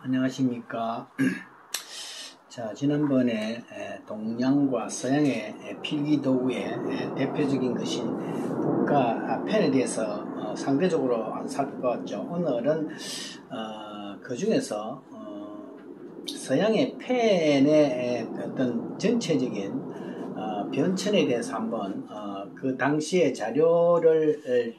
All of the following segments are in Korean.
안녕하십니까. 자, 지난번에 동양과 서양의 필기도구의 대표적인 것인 북과 펜에 대해서 상대적으로 살펴봤죠. 오늘은 그 중에서 서양의 펜의 어떤 전체적인 변천에 대해서 한번 그 당시의 자료를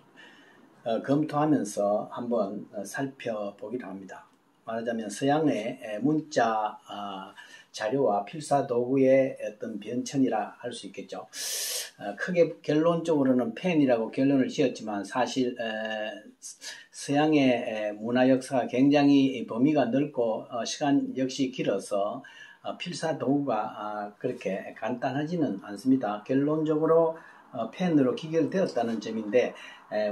검토하면서 한번 살펴보기로 합니다. 말하자면 서양의 문자 자료와 필사도구의 어떤 변천이라 할 수 있겠죠. 크게 결론적으로는 펜이라고 결론을 지었지만 사실 서양의 문화 역사가 굉장히 범위가 넓고 시간 역시 길어서 필사도구가 그렇게 간단하지는 않습니다. 결론적으로 펜으로 기결되었다는 점인데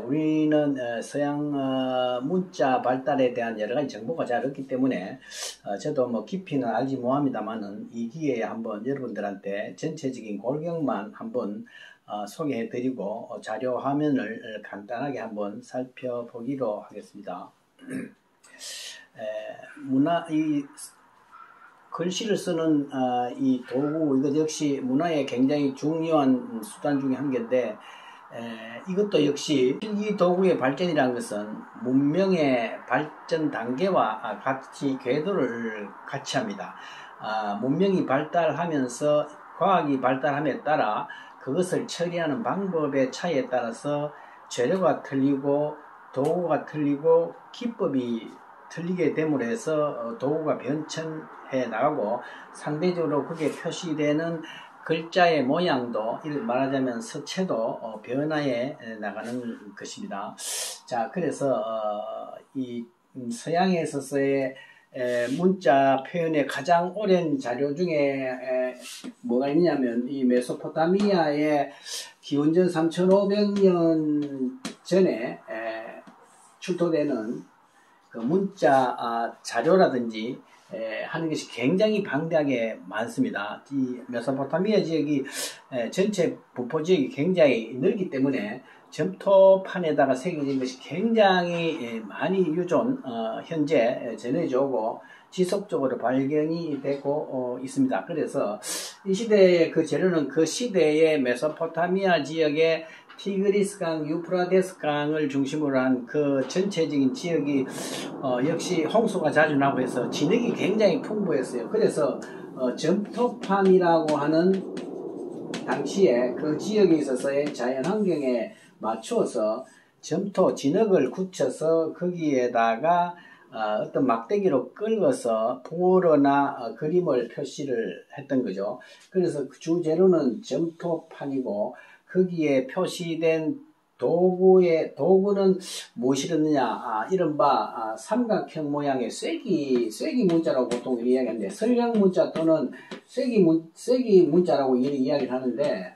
우리는 서양 문자 발달에 대한 여러가지 정보가 잘 없기 때문에 저도 뭐 깊이는 알지 못합니다만은 이 기회에 한번 여러분들한테 전체적인 골경만 한번 소개해드리고 자료 화면을 간단하게 한번 살펴보기로 하겠습니다. 이 글씨를 쓰는 이 도구, 이것 역시 문화의 굉장히 중요한 수단 중에 한 개인데 이것도 역시 필기 도구의 발전이라는 것은 문명의 발전 단계와 같이 궤도를 같이 합니다. 문명이 발달하면서 과학이 발달함에 따라 그것을 처리하는 방법의 차이에 따라서 재료가 틀리고 도구가 틀리고 기법이 틀리게 됨으로 해서 도구가 변천해 나가고 상대적으로 그게 표시되는 글자의 모양도 말하자면 서체도 변화해 나가는 것입니다. 자, 그래서 이 서양에 있어서의 문자 표현의 가장 오랜 자료 중에 뭐가 있냐면 이 메소포타미아의 기원전 3500년 전에 출토되는 그 문자 자료라든지 하는 것이 굉장히 방대하게 많습니다. 이 메소포타미아 지역이 전체 부포 지역이 굉장히 넓기 때문에 점토판에다가 새겨진 것이 굉장히 많이 현재 전해져 오고 지속적으로 발견이 되고 있습니다. 그래서 이 시대의 그 재료는 그 시대의 메소포타미아 지역의 티그리스강, 유프라데스강을 중심으로 한 그 전체적인 지역이 역시 홍수가 자주 나고 해서 진흙이 굉장히 풍부했어요. 그래서 점토판이라고 하는 당시에 그 지역에 있어서의 자연환경에 맞추어서 점토, 진흙을 굳혀서 거기에다가 어떤 막대기로 끌어서 부어나 그림을 표시를 했던 거죠. 그래서 주재료는 점토판이고 거기에 표시된 도구는 무엇이었느냐? 이른바 삼각형 모양의 쐐기 문자라고 보통 이야기하는데 설령 문자 또는 쐐기 문자라고 이야기를 하는데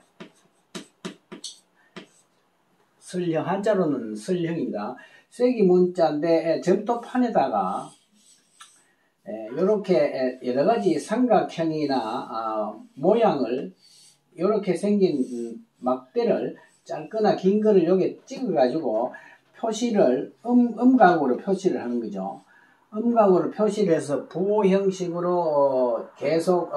설형 한자로는 설형입니다. 쐐기 문자인데 점토판에다가 이렇게 여러 가지 삼각형이나 모양을 이렇게 생긴 막대를 짧거나 긴 거를 여기 찍어가지고 표시를 음각으로 표시를 하는 거죠. 음각으로 표시를 해서 부호 형식으로 계속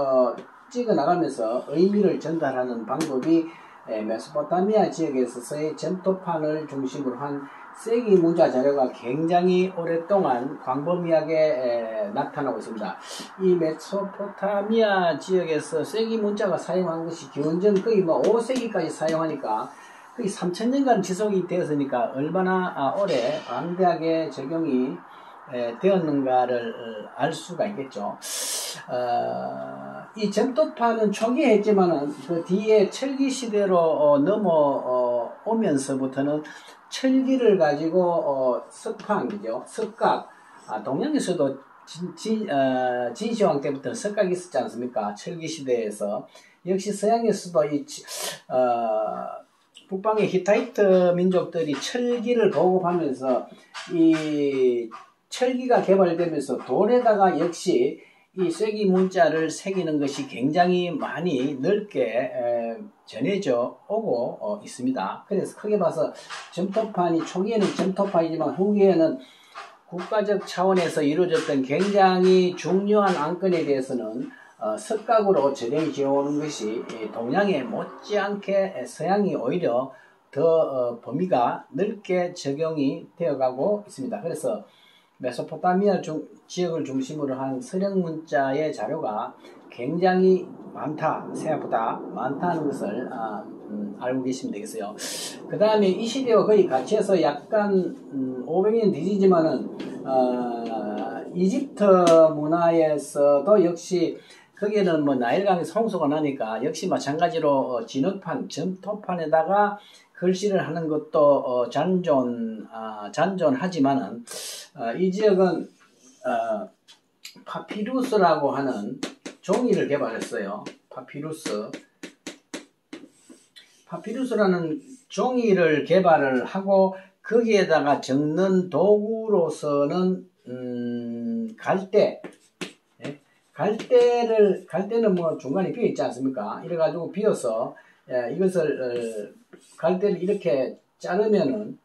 찍어 나가면서 의미를 전달하는 방법이 메소포타미아 지역에 있어서의 점토판을 중심으로 한 쐐기 문자 자료가 굉장히 오랫동안 광범위하게 나타나고 있습니다. 이 메소포타미아 지역에서 쐐기 문자가 사용한 것이 기원전 거의 5세기까지 사용하니까 거의 3000년간 지속이 되었으니까 얼마나 오래 방대하게 적용이 되었는가를 알 수가 있겠죠. 이 점토판은 초기에 했지만은 그 뒤에 철기 시대로 넘어오면서부터는 철기를 가지고 석판이죠. 석각. 동양에서도 진시황 때부터 석각이 있었지 않습니까? 철기 시대에서. 역시 서양에서도 북방의 히타이트 민족들이 철기를 보급하면서 이 철기가 개발되면서 돌에다가 역시 이 쐐기 문자를 새기는 것이 굉장히 많이 넓게 전해져 오고 있습니다. 그래서 크게 봐서 점토판이 초기에는 점토판이지만 후기에는 국가적 차원에서 이루어졌던 굉장히 중요한 안건에 대해서는 석각으로 적용이 되어오는 것이 동양에 못지않게 서양이 오히려 더 범위가 넓게 적용이 되어가고 있습니다. 그래서 메소포타미아 지역을 중심으로 한 서령 문자의 자료가 굉장히 많다, 생각보다 많다는 것을 알고 계시면 되겠어요. 그 다음에 이 시대와 거의 같이 해서 약간 500년 뒤지지만은 이집트 문화에서도 역시 거기에는 뭐 나일강에서 홍수가 나니까 역시 마찬가지로 진흙판, 점토판에다가 글씨를 하는 것도 잔존하지만은 이 지역은 파피루스라고 하는 종이를 개발했어요. 파피루스라는 종이를 개발을 하고 거기에다가 적는 도구로서는 갈대. 갈대는 뭐 중간에 비어 있지 않습니까? 이래가지고 비어서 이것을 갈대를 이렇게 자르면은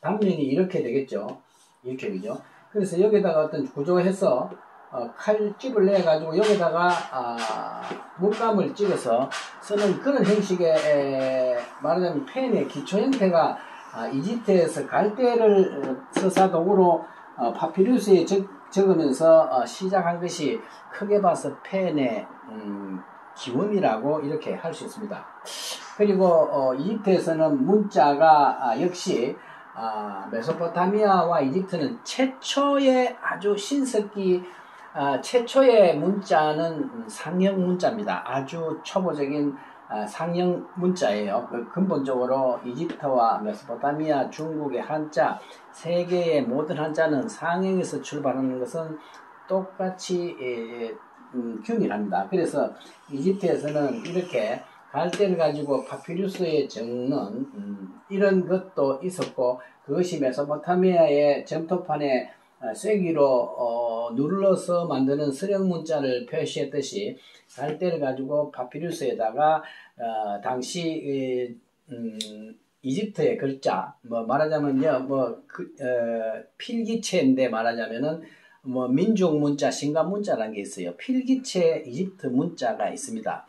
단면이 이렇게 되겠죠. 이렇게 그죠? 그래서 여기다가 어떤 구조해서 칼집을 내가지고 여기다가 물감을 찍어서 쓰는 그런 형식의 말하자면 펜의 기초 형태가 이집트에서 갈대를 서사도구로 파피루스에 적으면서 시작한 것이 크게 봐서 펜의 기원이라고 이렇게 할 수 있습니다. 그리고 이집트에서는 문자가 역시 메소포타미아와 이집트는 최초의 아주 신석기 최초의 문자는 상형 문자입니다. 아주 초보적인 상형 문자예요. 근본적으로 이집트와 메소포타미아, 중국의 한자, 세계의 모든 한자는 상형에서 출발하는 것은 똑같이 균일합니다. 그래서 이집트에서는 이렇게 갈대를 가지고 파피루스에 적는 이런 것도 있었고, 그것이 메소포타미아의 점토판에 쐐기로 눌러서 만드는 서령 문자를 표시했듯이 갈대를 가지고 파피루스에다가 당시 이집트의 글자, 뭐 말하자면요, 필기체인데 말하자면은 뭐 민족 문자, 신간 문자라는 게 있어요. 필기체 이집트 문자가 있습니다.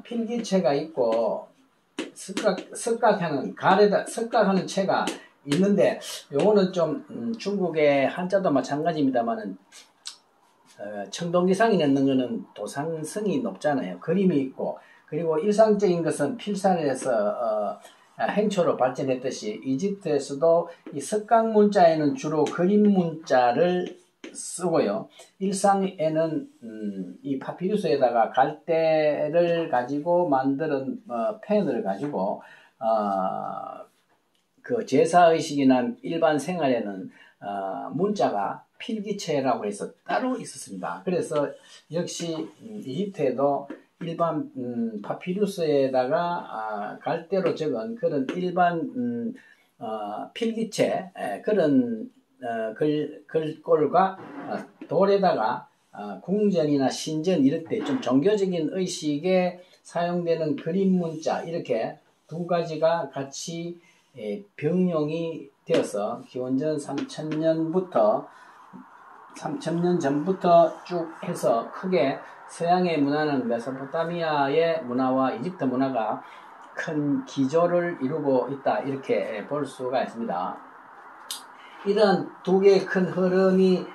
필기체가 있고 석각하는 석각하는 체가 있는데, 요거는 좀 중국의 한자도 마찬가지입니다만은 청동기상이 넣는 거는 도상성이 높잖아요. 그림이 있고, 그리고 일상적인 것은 필사를 해서 행초로 발전했듯이 이집트에서도 이 석각 문자에는 주로 그림 문자를 쓰고요. 일상에는 이 파피루스에다가 갈대를 가지고 만드는 펜을 가지고 그 제사의식이나 일반 생활에는 문자가 필기체라고 해서 따로 있었습니다. 그래서 역시 이집트에도 일반 파피루스에다가 갈대로 적은 그런 일반 필기체 그런 글꼴과 돌에다가 궁전이나 신전 이럴 때 좀 종교적인 의식에 사용되는 그림 문자, 이렇게 두 가지가 같이 병용이 되어서 기원전 3000년 전부터 쭉 해서 크게 서양의 문화는 메소포타미아의 문화와 이집트 문화가 큰 기조를 이루고 있다, 이렇게 볼 수가 있습니다. 이런 두 개의 큰 흐름이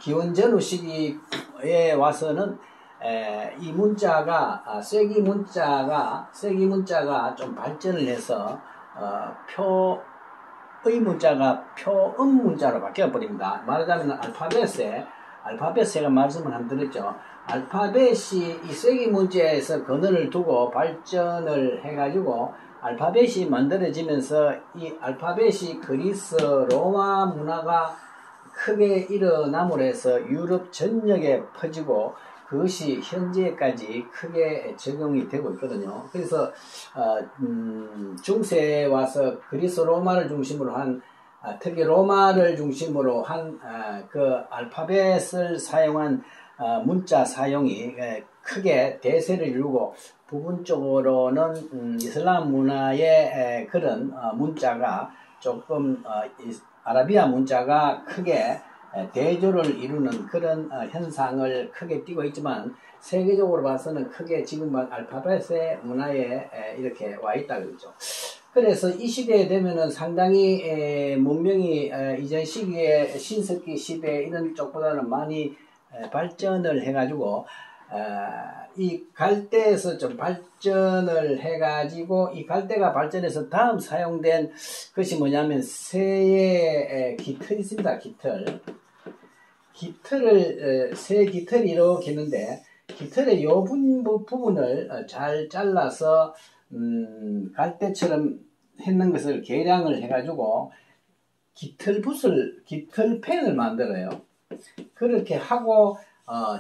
기원 전후 시기에 와서는 이 문자가 쐐기 문자가 좀 발전을 해서 표의 문자가 표음 문자로 바뀌어 버립니다. 말하자면 알파벳에 제가 말씀을 한번 드렸죠. 알파벳이 이 쐐기 문자에서 근원을 두고 발전을 해가지고 알파벳이 만들어지면서 이 알파벳이 그리스 로마 문화가 크게 일어남으로 해서 유럽 전역에 퍼지고 그것이 현재까지 크게 적용이 되고 있거든요. 그래서 중세에 와서 그리스 로마를 중심으로 한 특히 로마를 중심으로 한 그 알파벳을 사용한 문자 사용이 크게 대세를 이루고, 부분적으로는 이슬람 문화의 그런 문자가 조금 아라비아 문자가 크게 대조를 이루는 그런 현상을 크게 띠고 있지만 세계적으로 봐서는 크게 지금 알파벳의 문화에 이렇게 와 있다 그러죠. 그래서 이 시대에 되면은 상당히 문명이 이전 시기에 신석기 시대 이런 쪽보다는 많이 발전을 해가지고 이 갈대에서 좀 발전을 해가지고 이 갈대가 발전해서 다음 사용된 것이 뭐냐면 새의 깃털이 있습니다. 깃털을 새 깃털이 이렇게 있는데 깃털의 요 부분을 잘 잘라서 갈대처럼 했는 것을 개량을 해가지고 깃털펜을 만들어요. 그렇게 하고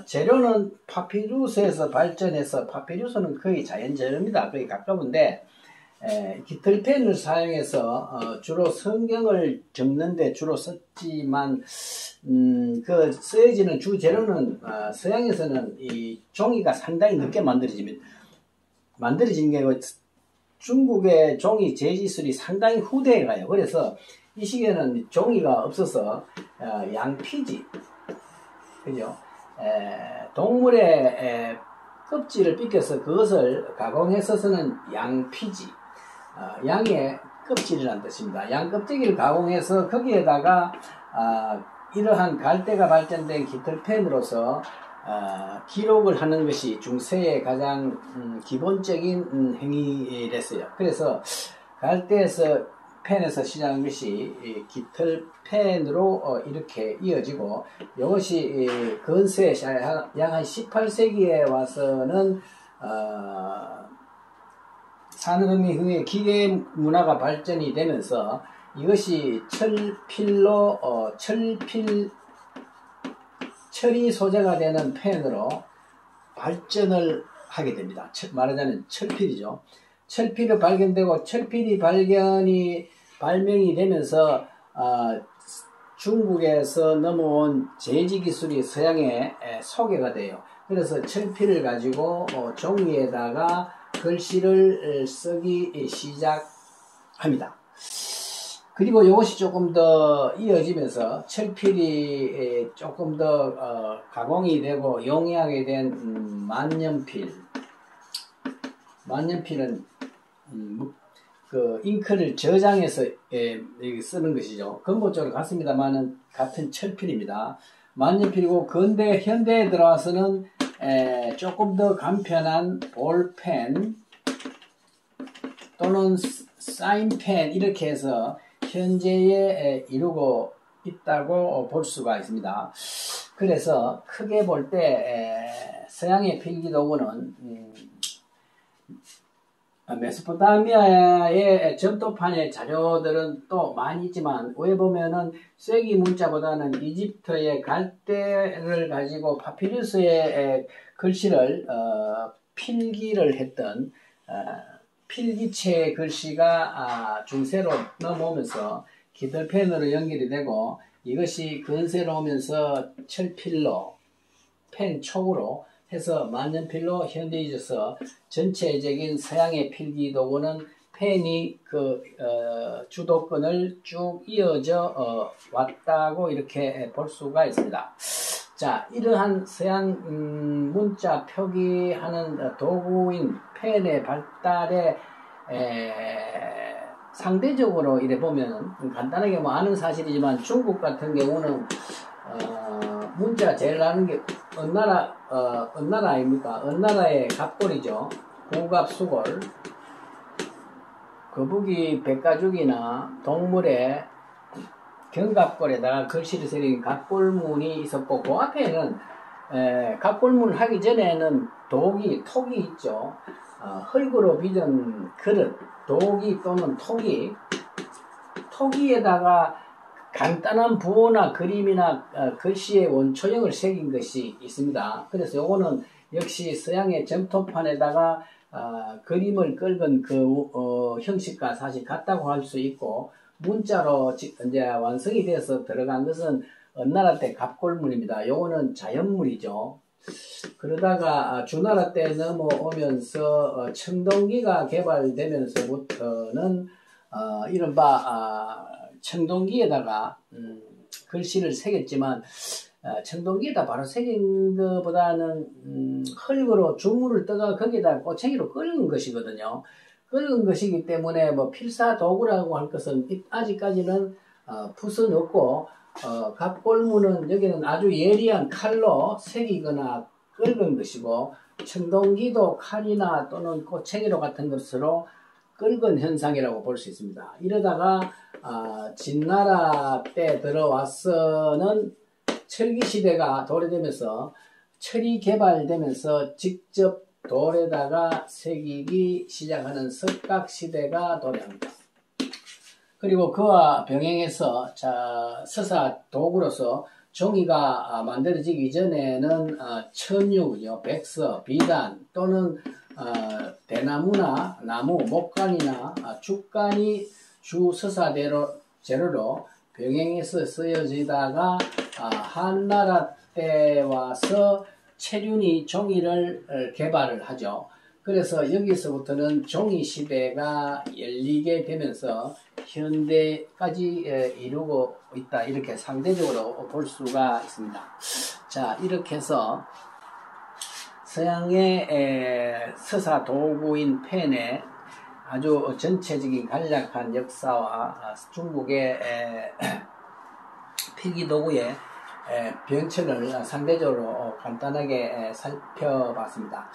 재료는 파피루스에서 발전해서 파피루스는 거의 자연재료입니다. 거의 가까운데 깃털펜을 사용해서 주로 성경을 적는데 주로 썼지만 그 쓰여지는 주 재료는 서양에서는 이 종이가 상당히 늦게 만들어진 게 아니고 중국의 종이 재질술이 상당히 후대에 가요. 그래서 이 시기에는 종이가 없어서 양피지, 그죠? 동물의 껍질을 삐껴서 그것을 가공해서 쓰는 양피지, 양의 껍질이라는 뜻입니다. 양 껍데기를 가공해서 거기에다가 이러한 갈대가 발전된 깃털펜으로서 기록을 하는 것이 중세의 가장 기본적인 행위랬어요. 그래서 갈대에서 펜에서 시작한 것이 깃털펜으로 이렇게 이어지고 이것이 근세 약 한 18세기에 와서는 산업革命 후에 기계 문화가 발전이 되면서 이것이 철이 소재가 되는 펜으로 발전을 하게 됩니다. 말하자면 철필이죠. 철필이 발견되고 철필이 발명이 되면서 중국에서 넘어온 제지 기술이 서양에 소개가 돼요. 그래서 철필을 가지고 종이에다가 글씨를 쓰기 시작합니다. 그리고 이것이 조금 더 이어지면서 철필이 조금 더 가공이 되고 용이하게 된 만년필은 그 잉크를 저장해서 쓰는 것이죠. 근본적으로 같습니다만은 같은 철필입니다. 만년필이고 현대에 들어와서는 조금 더 간편한 볼펜 또는 사인펜 이렇게 해서 현재에 이루고 있다고 볼 수가 있습니다. 그래서 크게 볼 때 서양의 필기도구는 메소포타미아의 점토판의 자료들은 또 많이 있지만 왜 보면은 쐐기 문자보다는 이집트의 갈대를 가지고 파피루스의 글씨를 필기를 했던 필기체의 글씨가 중세로 넘어오면서 깃털펜으로 연결이 되고 이것이 근세로 오면서 철필로 펜촉으로 해서 만년필로 현대해져서 전체적인 서양의 필기도구는 펜이 주도권을 쭉 이어져 왔다고 이렇게 볼 수가 있습니다. 자, 이러한 서양 문자 표기하는 도구인 펜의 발달에 상대적으로 이래 보면 간단하게 아는 사실이지만 중국 같은 경우는 문자 제일 나는 게 은나라 아닙니까? 은나라의 갑골이죠. 고갑수골. 거북이 백가죽이나 동물의 견갑골에다가 글씨를 새긴 갑골문이 있었고, 그 앞에는 갑골문을 하기 전에는 톡이 있죠. 흙으로 빚은 그릇, 도기 또는 토기에다가 간단한 부호나 그림이나 글씨의 원초형을 새긴 것이 있습니다. 그래서 요거는 역시 서양의 점토판에다가 그림을 긁은 그 형식과 사실 같다고 할 수 있고, 문자로 이제 완성이 돼서 들어간 것은 은나라 때 갑골문입니다. 요거는 자연문이죠. 그러다가 주나라 때 넘어오면서 청동기가 개발되면서부터는 이른바 청동기에다가 글씨를 새겼지만 청동기에다 바로 새긴 것보다는 흙으로 주물을 떠가 거기에다 꼬챙이로 끓는 것이거든요. 끓는 것이기 때문에 뭐 필사도구라고 할 것은 아직까지는 붓은 없고 갑골무는 여기는 아주 예리한 칼로 새기거나 끓는 것이고, 청동기도 칼이나 또는 꼬챙이로 같은 것으로 끓은 현상이라고 볼 수 있습니다. 이러다가 진나라 때 들어와서는 철기 시대가 도래되면서 철이 개발되면서 직접 돌에다가 새기기 시작하는 석각 시대가 도래합니다. 그리고 그와 병행해서 서사 도구로서 종이가 만들어지기 전에는 천유, 백서, 비단 또는 대나무나 나무, 목간이나 죽간이 주 서사 재료로 병행해서 쓰여지다가 한나라 때 와서 체륜이 종이를 개발을 하죠. 그래서 여기서부터는 종이 시대가 열리게 되면서 현대까지 이루고 있다, 이렇게 상대적으로 볼 수가 있습니다. 자, 이렇게 해서 서양의 서사 도구인 펜의 아주 전체적인 간략한 역사와 중국의 필기도구의 병철을 상대적으로 간단하게 살펴봤습니다.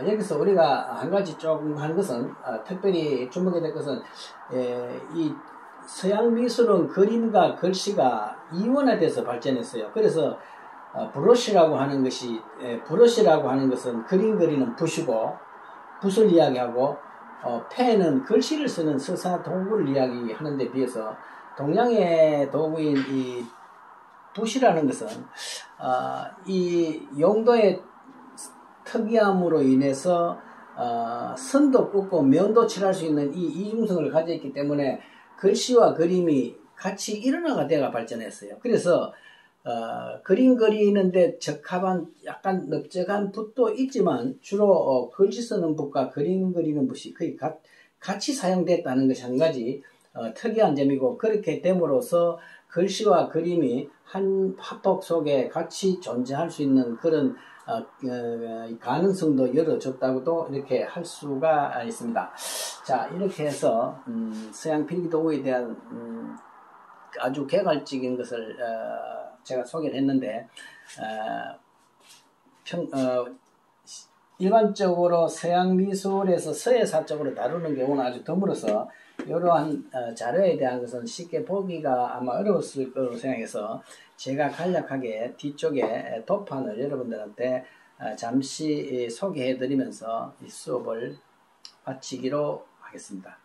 여기서 우리가 한 가지 조금 한 것은, 특별히 주목해야 될 것은, 이 서양 미술은 그림과 글씨가 이원화돼서 발전했어요. 그래서 브러쉬라고 하는 것은 그림 그리는 붓이고, 붓을 이야기하고, 펜은 글씨를 쓰는 서사 도구를 이야기하는 데 비해서 동양의 도구인 이 붓이라는 것은 이 용도의 특이함으로 인해서 선도 긋고 면도 칠할 수 있는 이 이중성을 가지고 있기 때문에 글씨와 그림이 같이 일원화가 발전했어요. 그래서 그림 그리는데 적합한 약간 넓적한 붓도 있지만 주로 글씨 쓰는 붓과 그림 그리는 붓이 거의 같이 사용됐다는 것이 한 가지 특이한 점이고, 그렇게 됨으로써 글씨와 그림이 한 화폭 속에 같이 존재할 수 있는 그런 가능성도 열어줬다고도 이렇게 할 수가 있습니다. 자, 이렇게 해서 서양 필기도구에 대한 아주 개괄적인 것을 제가 소개를 했는데, 일반적으로 서양 미술에서 서예사 쪽으로 다루는 경우는 아주 드물어서 이러한 자료에 대한 것은 쉽게 보기가 아마 어려웠을 거로 생각해서 제가 간략하게 뒤쪽에 도판을 여러분들한테 잠시 소개해 드리면서 이 수업을 마치기로 하겠습니다.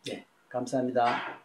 네, 감사합니다.